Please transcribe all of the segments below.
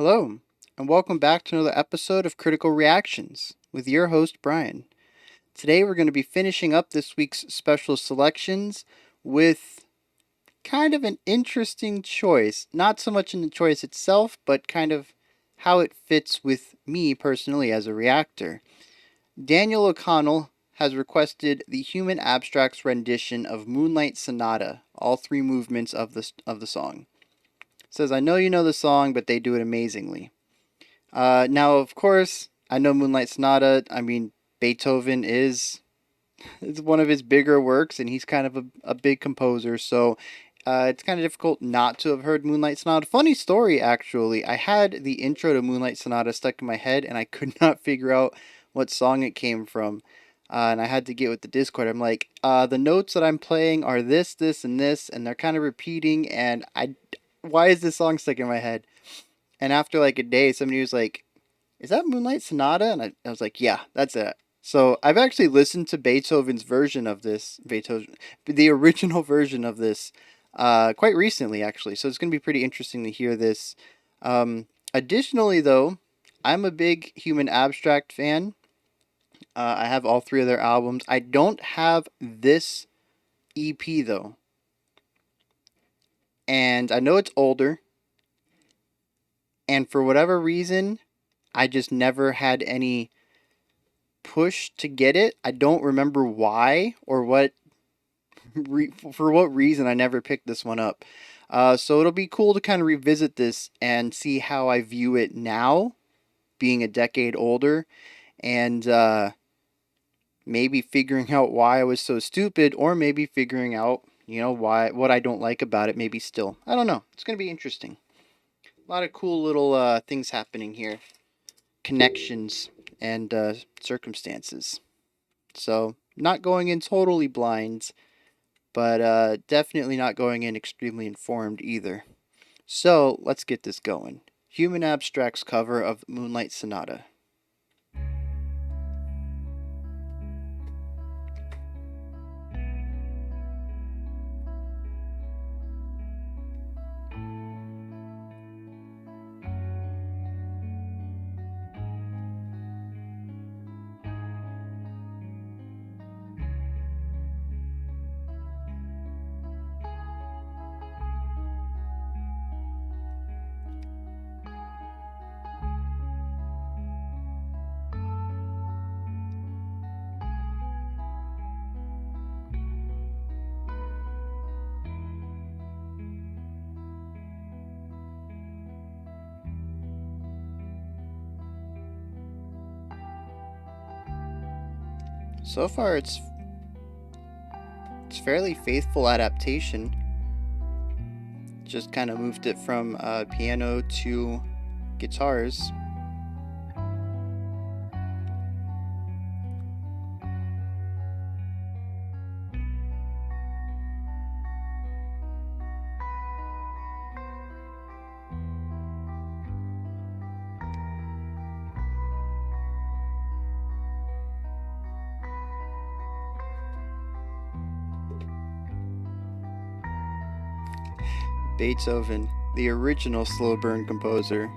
Hello, and welcome back to another episode of Critical Reactions with your host, Bryan. Today we're going to be finishing up this week's special selections with kind of an interesting choice. Not so much in the choice itself, but kind of how it fits with me personally as a reactor. Daniel O'Connell has requested the Human Abstract's rendition of Moonlight Sonata, all three movements of the song. Says, I know you know the song, but they do it amazingly. Now, of course, I know Moonlight Sonata. I mean, Beethoven is one of his bigger works, and he's kind of a big composer. So it's kind of difficult not to have heard Moonlight Sonata. Funny story, actually. I had the intro to Moonlight Sonata stuck in my head, and I could not figure out what song it came from. And I had to get with the Discord. I'm like, the notes that I'm playing are this, this, and this, and they're kind of repeating. And why is this song stuck in my head? And after like a day, somebody was like, "Is that Moonlight Sonata?" And I was like, "Yeah, that's it." So I've actually listened to Beethoven's version of the original version of this, quite recently, actually. So it's going to be pretty interesting to hear this. Additionally, though, I'm a big Human Abstract fan. I have all three of their albums. I don't have this EP though, and I know it's older. And for whatever reason, I just never had any push to get it. I don't remember why or for what reason I never picked this one up. So it'll be cool to kind of revisit this and see how I view it now, being a decade older, and maybe figuring out why I was so stupid, or maybe figuring out why what I don't like about it. Maybe still, I don't know. It's gonna be interesting. A lot of cool little things happening here, connections and circumstances. So, not going in totally blind, but definitely not going in extremely informed either. So, let's get this going. Human Abstract's cover of Moonlight Sonata. So far, it's fairly faithful adaptation. Just kind of moved it from piano to guitars. Beethoven, the original slow burn composer.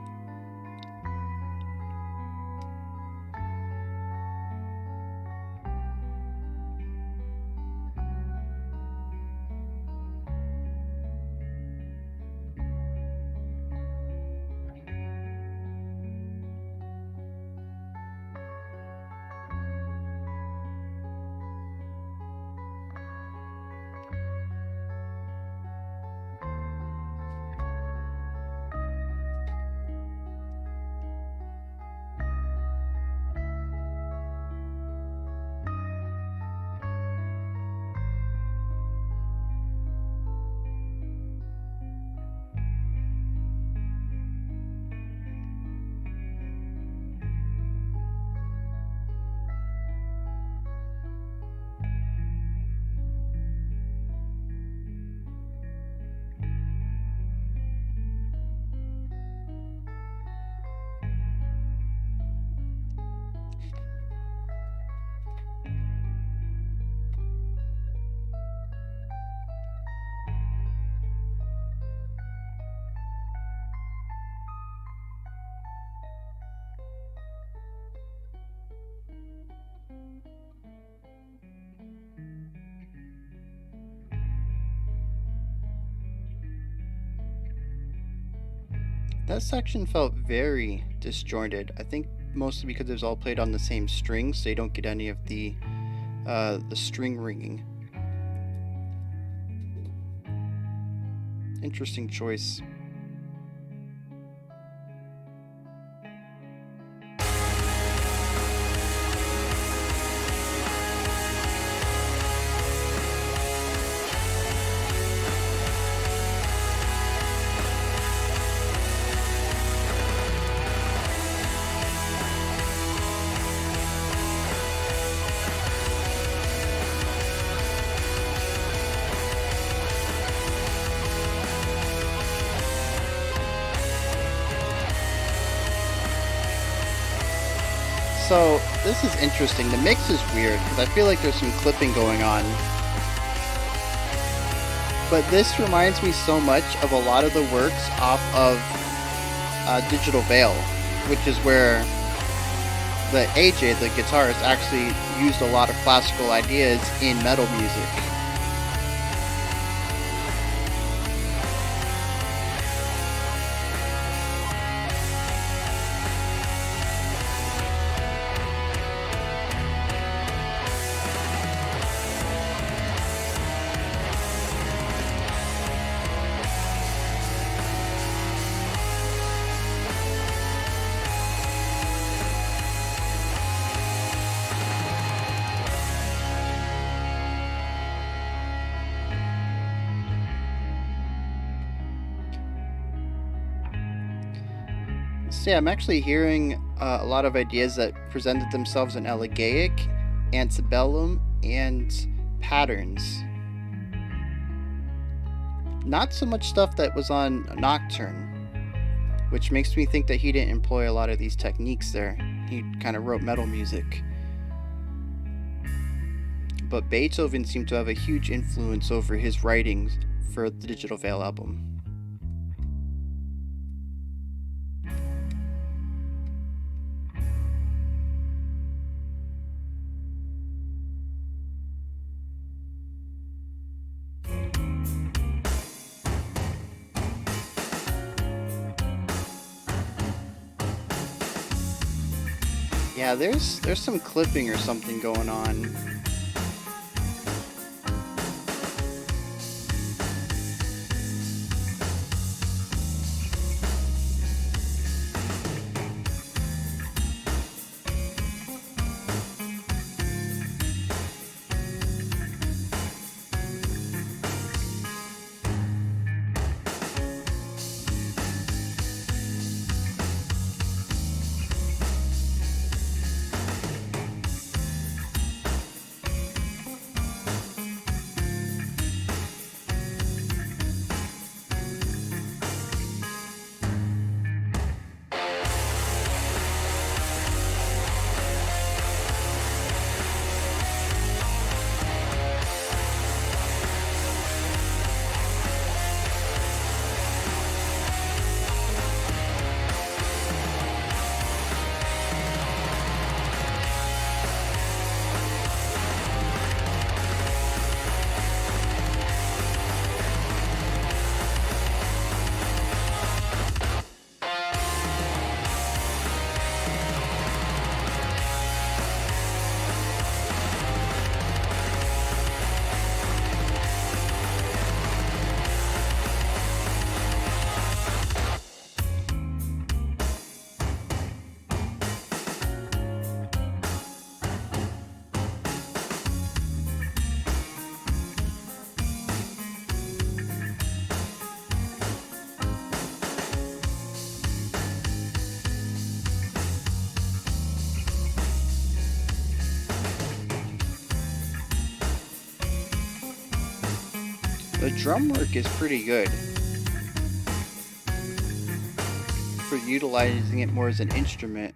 That section felt very disjointed. I think mostly because it was all played on the same strings, so you don't get any of the string ringing. Interesting choice. So this is interesting. The mix is weird because I feel like there's some clipping going on. But this reminds me so much of a lot of the works off of Digital Veil, which is where the AJ, the guitarist, actually used a lot of classical ideas in metal music. So yeah, I'm actually hearing a lot of ideas that presented themselves in Elegaic, Antebellum, and Patterns. Not so much stuff that was on Nocturne, which makes me think that he didn't employ a lot of these techniques there. He kind of wrote metal music. But Beethoven seemed to have a huge influence over his writings for the Digital Veil album. Yeah, there's some clipping or something going on. The drum work is pretty good for utilizing it more as an instrument.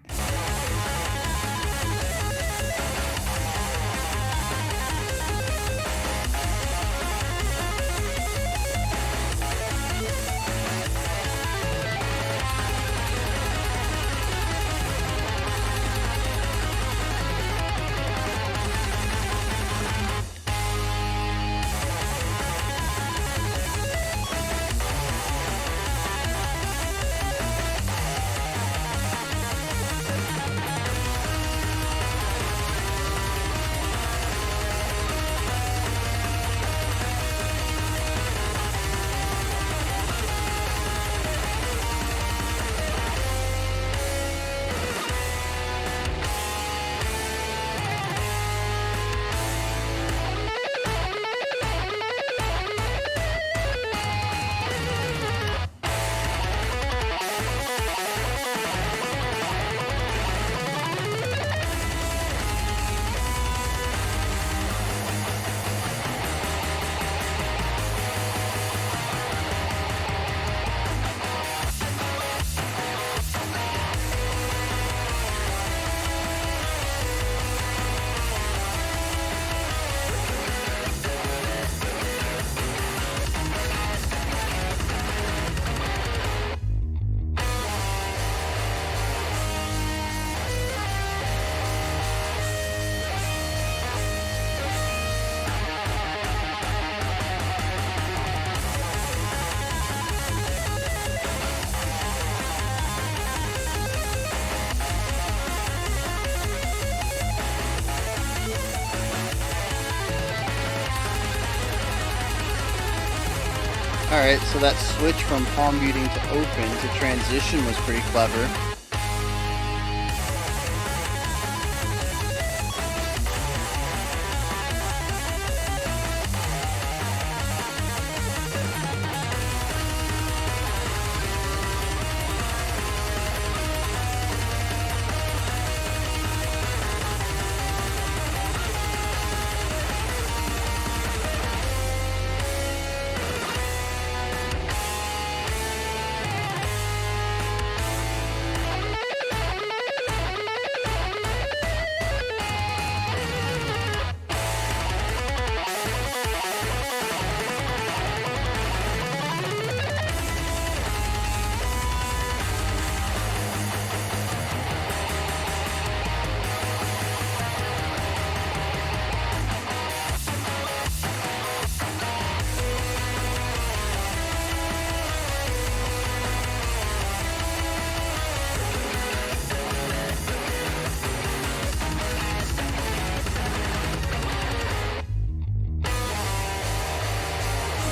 Alright, so that switch from palm muting to open to transition was pretty clever.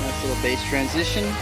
Nice little bass transition.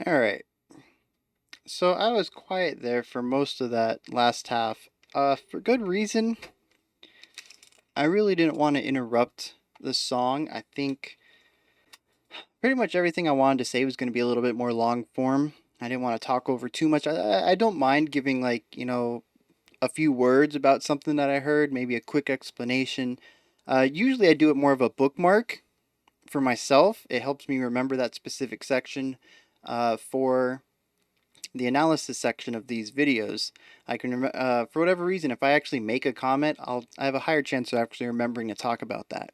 All right. So I was quiet there for most of that last half. For good reason. I really didn't want to interrupt the song. I think pretty much everything I wanted to say was going to be a little bit more long form. I didn't want to talk over too much. I don't mind giving, like, a few words about something that I heard, maybe a quick explanation. Usually I do it more of a bookmark for myself. It helps me remember that specific section for the analysis section of these videos. I can, for whatever reason, if I actually make a comment, I have a higher chance of actually remembering to talk about that.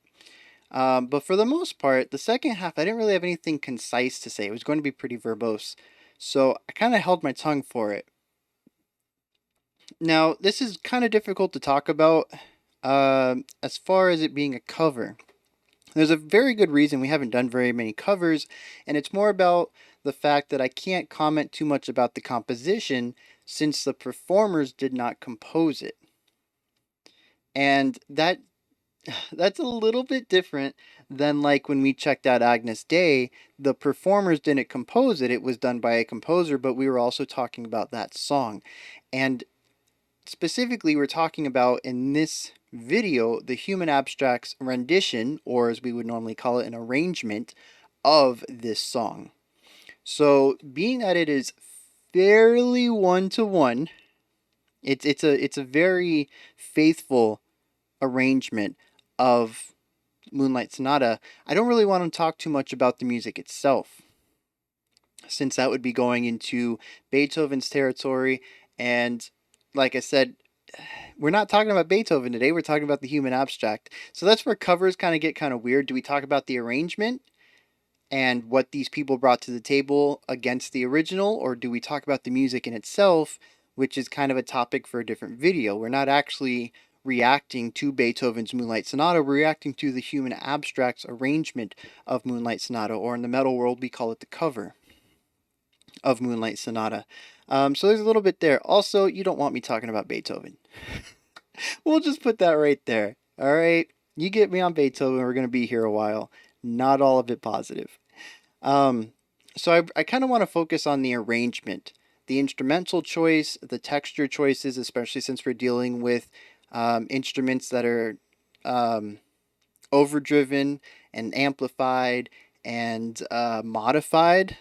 But for the most part, the second half, I didn't really have anything concise to say. It was going to be pretty verbose. So I kind of held my tongue for it. Now, this is kind of difficult to talk about as far as it being a cover. There's a very good reason we haven't done very many covers, and it's more about the fact that I can't comment too much about the composition since the performers did not compose it. And that's a little bit different than like when we checked out Agnes Day. The performers didn't compose it, it was done by a composer, but we were also talking about that song. And specifically, we're talking about in this video the Human Abstract's rendition, or as we would normally call it, an arrangement of this song. So, being that it is fairly one to one, it's a very faithful arrangement of Moonlight Sonata. I don't really want to talk too much about the music itself, since that would be going into Beethoven's territory. And like I said, we're not talking about Beethoven today. We're talking about the Human Abstract. So that's where covers kind of get kind of weird. Do we talk about the arrangement and what these people brought to the table against the original, or do we talk about the music in itself, which is kind of a topic for a different video? We're not actually reacting to Beethoven's Moonlight Sonata, we're reacting to the Human Abstract's arrangement of Moonlight Sonata, or in the metal world, we call it the cover of Moonlight Sonata. So there's a little bit there. Also, you don't want me talking about Beethoven. We'll just put that right there. All right. You get me on Beethoven, we're going to be here a while. Not all of it positive. Um, so I kind of want to focus on the arrangement, the instrumental choice, the texture choices, especially since we're dealing with instruments that are um, overdriven and amplified and modified.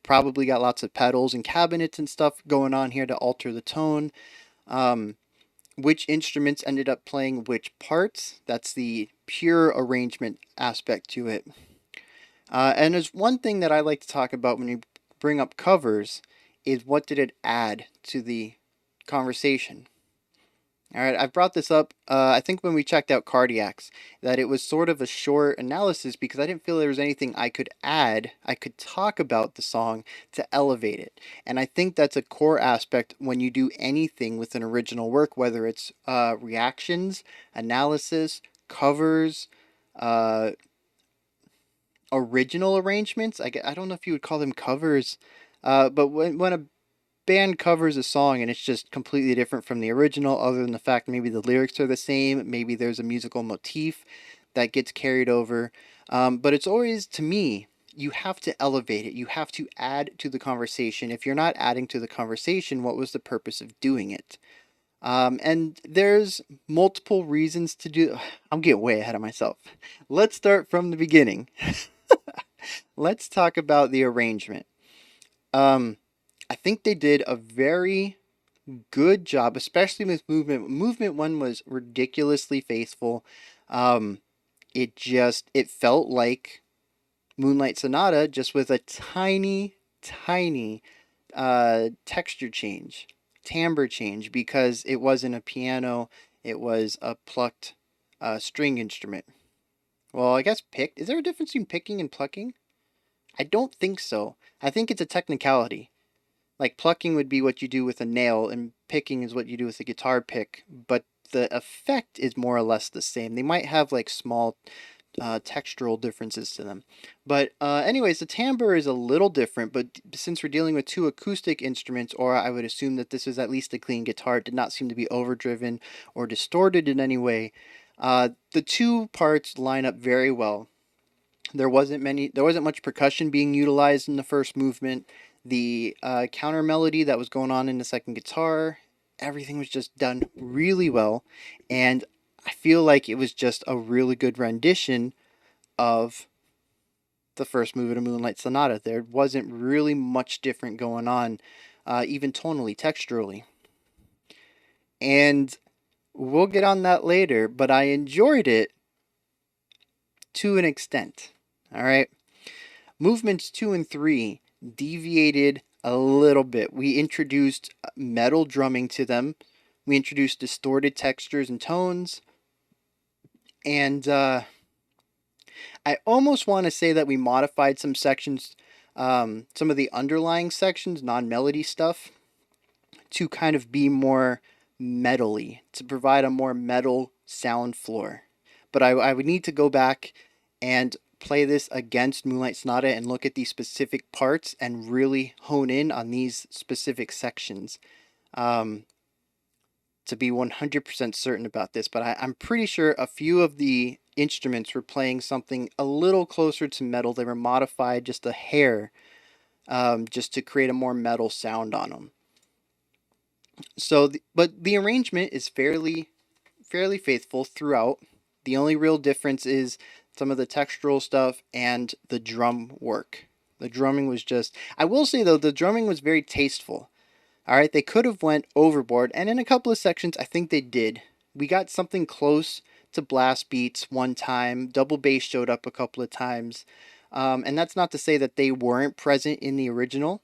Probably got lots of pedals and cabinets and stuff going on here to alter the tone. Um, which instruments ended up playing which parts. That's the pure arrangement aspect to it. And there's one thing that I like to talk about when you bring up covers is what did it add to the conversation. All right, I've brought this up, I think when we checked out Cardiacs, that it was sort of a short analysis because I didn't feel there was anything I could add, I could talk about the song to elevate it. And I think that's a core aspect when you do anything with an original work, whether it's reactions, analysis, covers, uh, original arrangements. I don't know if you would call them covers, but when a band covers a song and it's just completely different from the original, other than the fact maybe the lyrics are the same, maybe there's a musical motif that gets carried over. But it's always, to me, you have to elevate it. You have to add to the conversation. If you're not adding to the conversation, what was the purpose of doing it? And there's multiple reasons to do. I'm getting way ahead of myself. Let's start from the beginning. Let's talk about the arrangement. Um, I think they did a very good job, especially with movement. Movement one was ridiculously faithful. Um, it felt like Moonlight Sonata, just with a tiny, tiny texture change, timbre change, because it wasn't a piano, it was a plucked string instrument. Well, I guess picked. Is there a difference between picking and plucking? I don't think so. I think it's a technicality. Like plucking would be what you do with a nail, and picking is what you do with a guitar pick, but the effect is more or less the same. They might have like small textural differences to them. But anyways, the timbre is a little different, but since we're dealing with two acoustic instruments, or I would assume that this is at least a clean guitar, it did not seem to be overdriven or distorted in any way. The two parts line up very well. There wasn't much percussion being utilized in the first movement. the counter melody that was going on in the second guitar, everything was just done really well. And I feel like it was just a really good rendition of the first movement of Moonlight Sonata. There wasn't really much different going on, even tonally, texturally. And we'll get on that later, but I enjoyed it to an extent. All right. Movements 2 and 3 deviated a little bit. We introduced metal drumming to them, we introduced distorted textures and tones, and I almost want to say that we modified some sections, some of the underlying sections, non melody stuff, to kind of be more metally, to provide a more metal sound floor. But I would need to go back and play this against Moonlight Sonata and look at these specific parts and really hone in on these specific sections, um, to be 100% certain about this. But I'm pretty sure a few of the instruments were playing something a little closer to metal. They were modified just a hair, just to create a more metal sound on them. But the arrangement is fairly faithful throughout. The only real difference is some of the textural stuff and the drum work. The drumming was just, I will say though, the drumming was very tasteful. All right, they could have went overboard, and in a couple of sections I think they did. We got something close to blast beats one time. Double bass showed up a couple of times. And that's not to say that they weren't present in the original.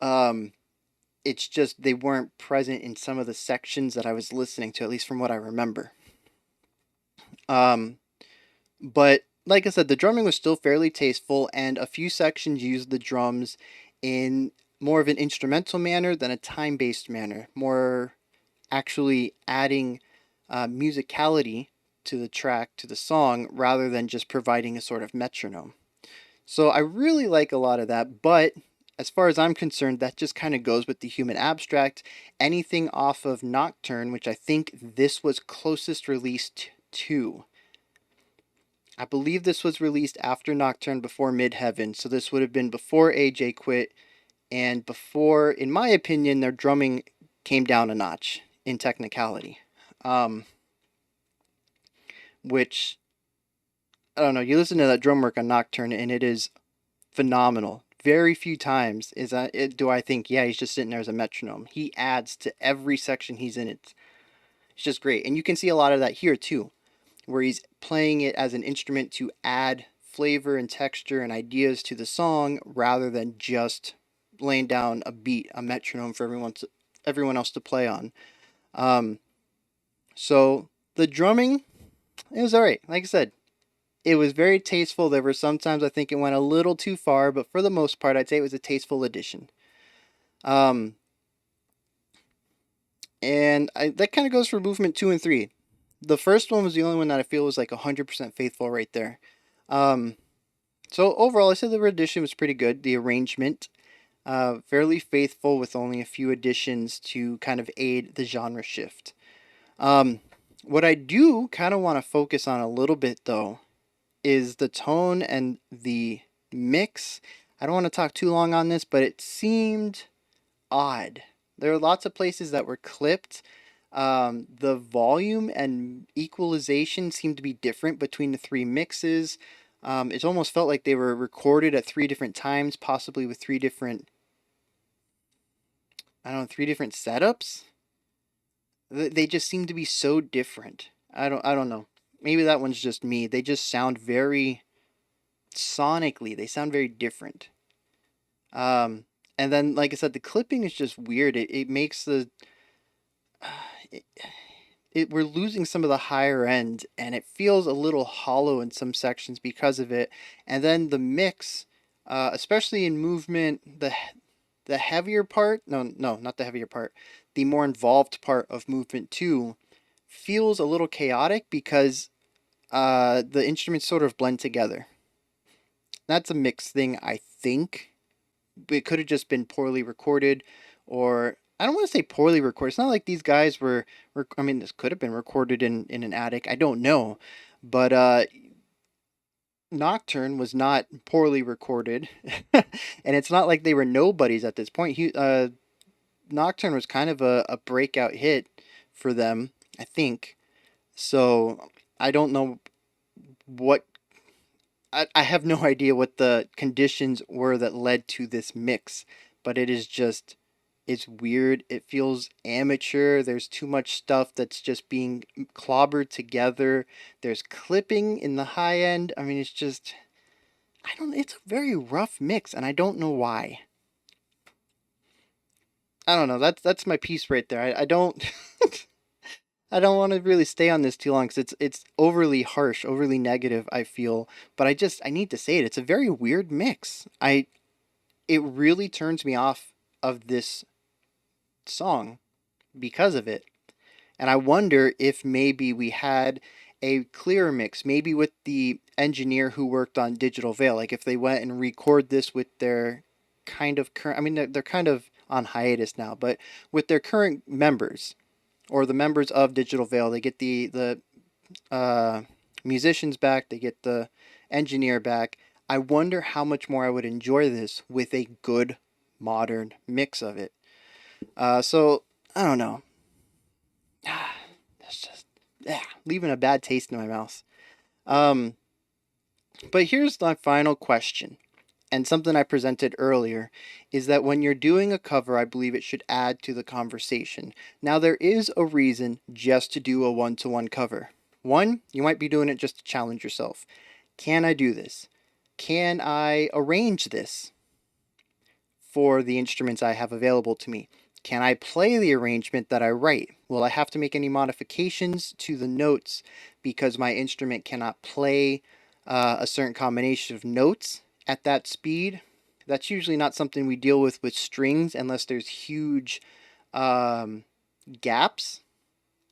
Um, it's just they weren't present in some of the sections that I was listening to, at least from what I remember. Um, but like I said, the drumming was still fairly tasteful, and a few sections used the drums in more of an instrumental manner than a time based manner, more actually adding musicality to the track, to the song, rather than just providing a sort of metronome. So I really like a lot of that, but as far as I'm concerned, that just kind of goes with the human abstract. Anything off of Nocturne, which I think this was closest released to. I believe this was released after Nocturne, before Midheaven, so this would have been before AJ quit, and before, in my opinion, their drumming came down a notch in technicality. Um, which, I don't know, you listen to that drum work on Nocturne, and it is phenomenal. Very few times do I think, yeah, he's just sitting there as a metronome. He adds to every section he's in. It's just great. And you can see a lot of that here too, where he's playing it as an instrument to add flavor and texture and ideas to the song rather than just laying down a beat, a metronome for everyone else to play on. Um, so the drumming, it was all right. Like I said, it was very tasteful. There were sometimes I think it went a little too far, but for the most part, I'd say it was a tasteful addition. Um, that kind of goes for movement 2 and 3. The first one was the only one that I feel was like 100% faithful right there. Um, so overall, I said the rendition was pretty good. The arrangement, fairly faithful with only a few additions to kind of aid the genre shift. What I do kind of want to focus on a little bit though is the tone and the mix. I don't want to talk too long on this, but it seemed odd. There are lots of places that were clipped. The volume and equalization seemed to be different between the three mixes. It almost felt like they were recorded at 3 different times, possibly with three different setups. They just seem to be so different. I don't know. Maybe that one's just me. They just sound very sonically. They sound very different. Um, and then, like I said, the clipping is just weird. It makes it, we're losing some of the higher end, and it feels a little hollow in some sections because of it. And then the mix, especially in movement, the heavier part, no, not the heavier part, the more involved part of movement 2 feels a little chaotic because the instruments sort of blend together. That's a mix thing, I think. It could have just been poorly recorded, or I don't want to say poorly recorded. It's not like these guys I mean, this could have been recorded in an attic. I don't know, but Nocturne was not poorly recorded, and it's not like they were nobodies at this point. Nocturne was kind of a breakout hit for them, I think. So I don't know what I have no idea what the conditions were that led to this mix, but it is just it's weird. It feels amateur. There's too much stuff that's just being clobbered together. There's clipping in the high end. I mean, it's just I don't it's a very rough mix and I don't know why. I don't know. That's my piece right there. I don't I don't want to really stay on this too long because it's overly harsh, overly negative. I feel, but I need to say it. It's a very weird mix. I It really turns me off of this song because of it, and I wonder if maybe we had a clearer mix, maybe with the engineer who worked on Digital Veil, like if they went and record this with their kind of current. I mean, they're kind of on hiatus now, but with their current members or the members of Digital Veil, they get the uh, musicians back, they get the engineer back. I wonder how much more I would enjoy this with a good modern mix of it. So I don't know. That's just leaving a bad taste in my mouth. Um, but here's my final question, and something I presented earlier is that when you're doing a cover, I believe it should add to the conversation. Now, there is a reason just to do a one to one cover. One, you might be doing it just to challenge yourself. Can I do this? Can I arrange this for the instruments I have available to me? Can I play the arrangement that I write? Will I have to make any modifications to the notes because my instrument cannot play a certain combination of notes at that speed? That's usually not something we deal with strings unless there's huge um, gaps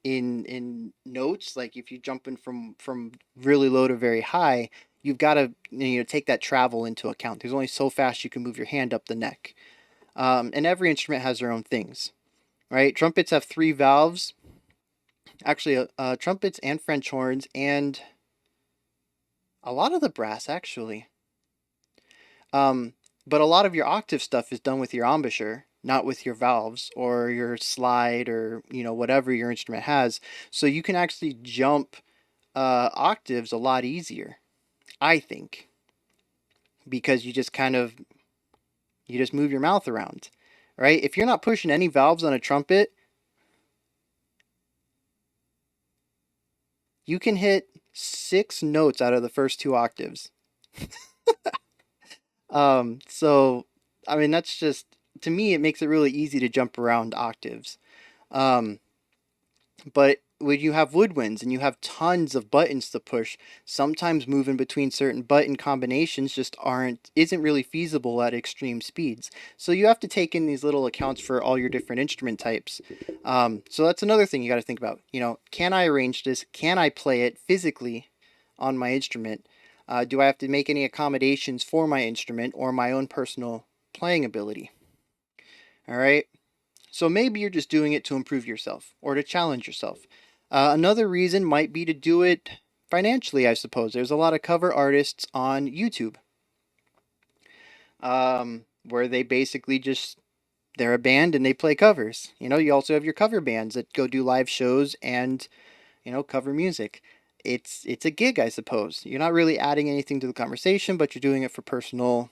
in notes. Like if you're jumping from really low to very high, you've got to take that travel into account. There's only so fast you can move your hand up the neck. And every instrument has their own things, right? Trumpets have three valves. Actually, trumpets and French horns, and a lot of the brass, actually. Um, but a lot of your octave stuff is done with your embouchure, not with your valves or your slide or whatever your instrument has. So you can actually jump octaves a lot easier, I think, because you just move your mouth around, right? If you're not pushing any valves on a trumpet, you can hit six notes out of the first two octaves. So I mean that's just to me it makes it really easy to jump around octaves. Um, but when you have woodwinds and you have tons of buttons to push, sometimes moving between certain button combinations just aren't isn't really feasible at extreme speeds. So you have to take in these little accounts for all your different instrument types. So that's another thing you got to think about. Can I arrange this? Can I play it physically on my instrument? Do I have to make any accommodations for my instrument or my own personal playing ability? All right. So maybe you're just doing it to improve yourself or to challenge yourself. Another reason might be to do it financially, I suppose. There's a lot of cover artists on YouTube where they basically just they're a band and they play covers. You also have your cover bands that go do live shows and cover music. It's a gig, I suppose. You're not really adding anything to the conversation, but you're doing it for personal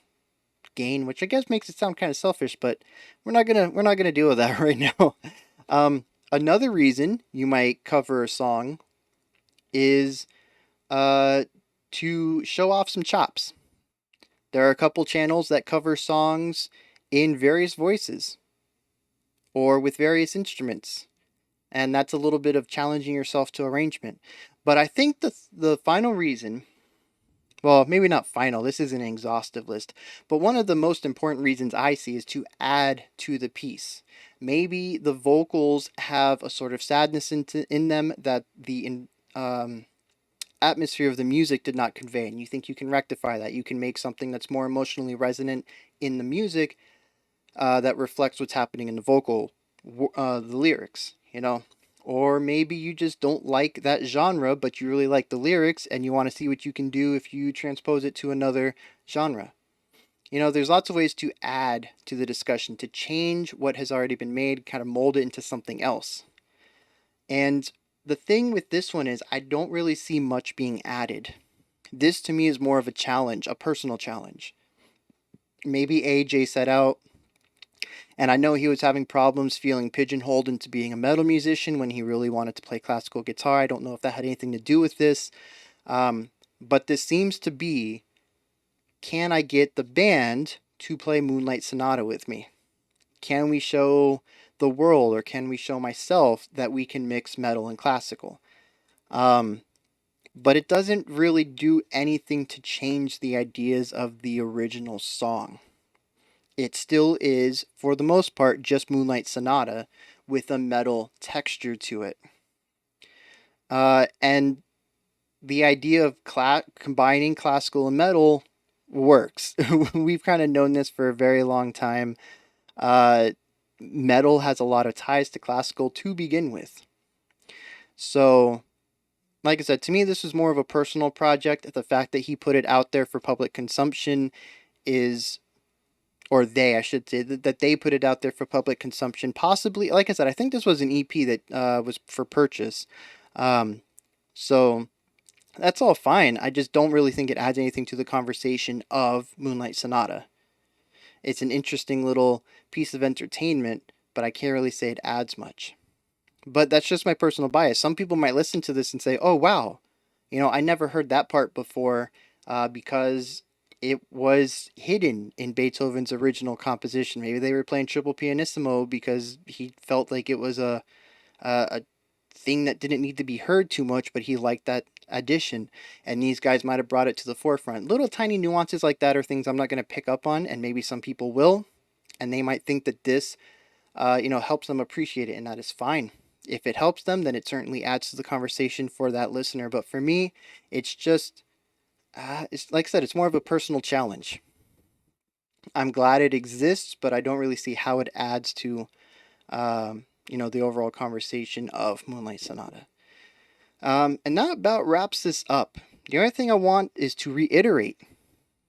gain, which I guess makes it sound kind of selfish, but we're not gonna deal with that right now. Another reason you might cover a song is uh, to show off some chops. There are a couple channels that cover songs in various voices or with various instruments, and that's a little bit of challenging yourself to arrangement. But I think the final reason, well, maybe not final, this is an exhaustive list, but one of the most important reasons I see is to add to the piece. Maybe the vocals have a sort of sadness in them that the atmosphere of the music did not convey, and you think you can rectify that. You can make something that's more emotionally resonant in the music that reflects what's happening in the lyrics, Or maybe you just don't like that genre, but you really like the lyrics and you want to see what you can do if you transpose it to another genre. There's lots of ways to add to the discussion, to change what has already been made, kind of mold it into something else. And the thing with this one is, I don't really see much being added. This to me is more of a challenge, a personal challenge. Maybe AJ set out, and I know he was having problems feeling pigeonholed into being a metal musician when he really wanted to play classical guitar. I don't know if that had anything to do with this. But this seems to be, can I get the band to play Moonlight Sonata with me? Can we show the world, or can we show myself, that we can mix metal and classical? But it doesn't really do anything to change the ideas of the original song. It still is, for the most part, just Moonlight Sonata with a metal texture to it. And the idea of combining classical and metal works. We've kind of known this for a very long time. Metal has a lot of ties to classical to begin with. So, like I said, to me, this was more of a personal project. The fact that he put it out there for public consumption is, or they, I should say, that they put it out there for public consumption. Possibly, like I said, I think this was an EP that was for purchase. So that's all fine. I just don't really think it adds anything to the conversation of Moonlight Sonata. It's an interesting little piece of entertainment, but I can't really say it adds much. But that's just my personal bias. Some people might listen to this and say, oh, wow, I never heard that part before, because it was hidden in Beethoven's original composition. Maybe they were playing triple pianissimo because he felt like it was a thing that didn't need to be heard too much, but he liked that addition, and these guys might have brought it to the forefront. Little tiny nuances like that are things I'm not going to pick up on, and maybe some people will, and they might think that this helps them appreciate it, and that is fine. If it helps them, then it certainly adds to the conversation for that listener. But for me, it's just, it's like I said, it's more of a personal challenge. I'm glad it exists, but I don't really see how it adds to, the overall conversation of Moonlight Sonata. And that about wraps this up. The only thing I want is to reiterate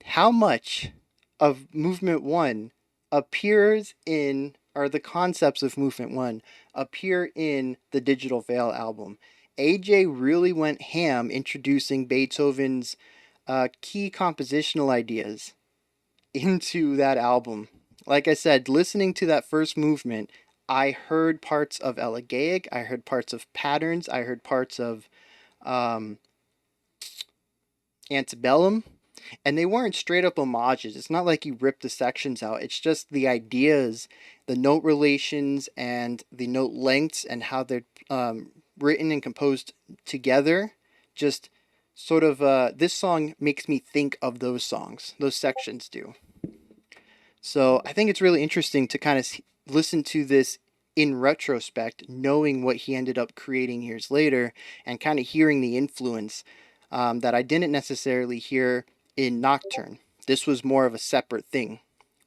how much of Movement 1 appears in, or the concepts of Movement 1 appear in the Digital Veil album. AJ really went ham introducing Beethoven's key compositional ideas into that album. Like I said, listening to that first movement, I heard parts of Elegaic, I heard parts of Patterns, I heard parts of um, Antebellum, and they weren't straight up homages. It's not like he ripped the sections out. It's just the ideas, the note relations, and the note lengths, and how they're written and composed together. Just sort of, this song makes me think of those songs. Those sections do. So I think it's really interesting to kind of listen to this in retrospect, knowing what he ended up creating years later, and kind of hearing the influence that I didn't necessarily hear in Nocturne. This was more of a separate thing,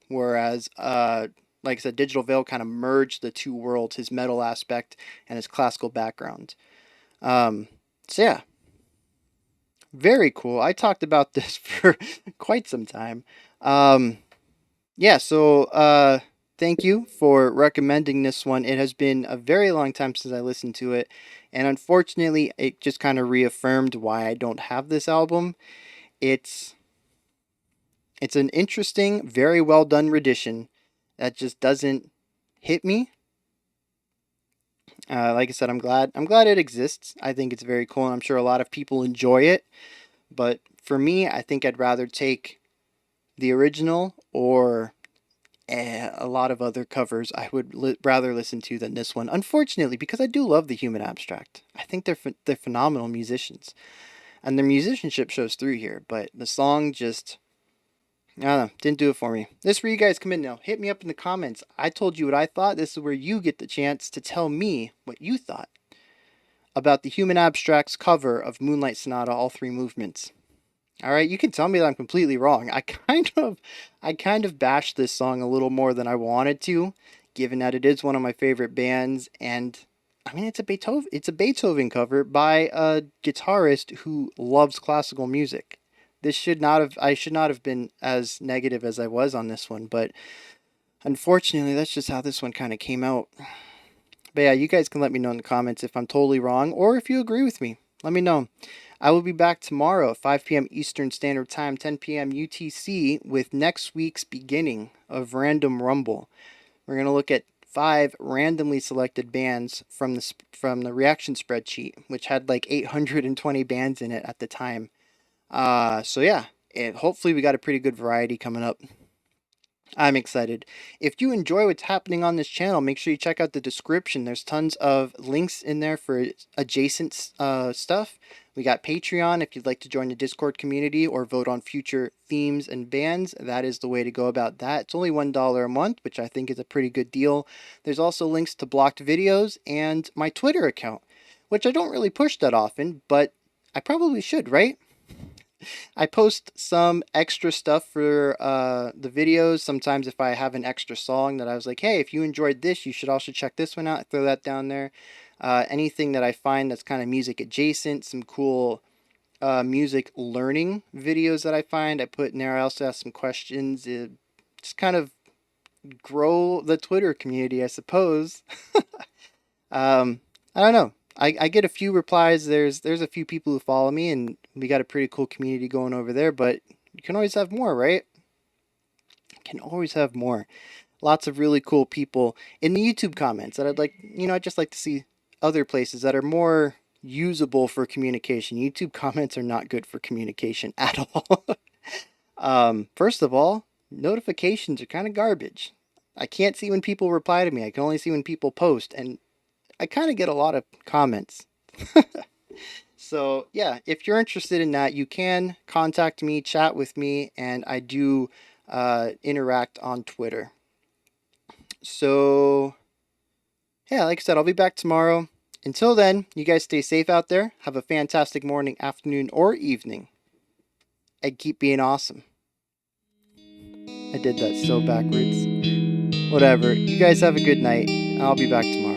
whereas, like I said, Digital Veil kind of merged the two worlds, his metal aspect and his classical background. So yeah, very cool. I talked about this for quite some time. Yeah, so thank you for recommending this one. It has been a very long time since I listened to it, and unfortunately, it just kind of reaffirmed why I don't have this album. It's it's an interesting, very well done rendition that just doesn't hit me. Like I said, I'm glad it exists. I think it's very cool, and I'm sure a lot of people enjoy it. But for me, I think I'd rather take the original, or a lot of other covers I would rather listen to than this one. Unfortunately, because I do love the Human Abstract. I think they're phenomenal musicians, and their musicianship shows through here. But the song just, I don't know, didn't do it for me. This is where you guys come in now. Hit me up in the comments. I told you what I thought. This is where you get the chance to tell me what you thought about the Human Abstract's cover of Moonlight Sonata, all three movements. All right, you can tell me that I'm completely wrong. I kind of bashed this song a little more than I wanted to, given that it is one of my favorite bands, and I mean, it's a Beethoven cover by a guitarist who loves classical music. I should not have been as negative as I was on this one, but unfortunately, that's just how this one kind of came out. But yeah, you guys can let me know in the comments if I'm totally wrong or if you agree with me. Let me know. I will be back tomorrow at 5 p.m. Eastern Standard Time, 10 p.m. UTC, with next week's beginning of Random Rumble. We're going to look at 5 randomly selected bands from the reaction spreadsheet, which had like 820 bands in it at the time. So yeah, and hopefully we got a pretty good variety coming up. I'm excited. If you enjoy what's happening on this channel, make sure you check out the description. There's tons of links in there for adjacent stuff. We got Patreon if you'd like to join the Discord community or vote on future themes and bands. That is the way to go about that. It's only $1 a month, which I think is a pretty good deal. There's also links to blocked videos and my Twitter account, which I don't really push that often, but I probably should, right? I post some extra stuff for the videos. Sometimes if I have an extra song that I was like, hey, if you enjoyed this, you should also check this one out. I throw that down there. Anything that I find that's kind of music adjacent, some cool music learning videos that I find, I put in there. I also ask some questions. Just kind of grow the Twitter community, I suppose. I don't know. I get a few replies. There's a few people who follow me, and we got a pretty cool community going over there. But you can always have more, right? You can always have more. Lots of really cool people in the YouTube comments that I'd just like to see other places that are more usable for communication. YouTube comments are not good for communication at all. First of all, notifications are kind of garbage. I can't see when people reply to me. I can only see when people post, and I kind of get a lot of comments. So, yeah, if you're interested in that, you can contact me, chat with me, and I do interact on Twitter. So, yeah, like I said, I'll be back tomorrow. Until then, you guys stay safe out there. Have a fantastic morning, afternoon, or evening. And keep being awesome. I did that so backwards. Whatever. You guys have a good night. I'll be back tomorrow.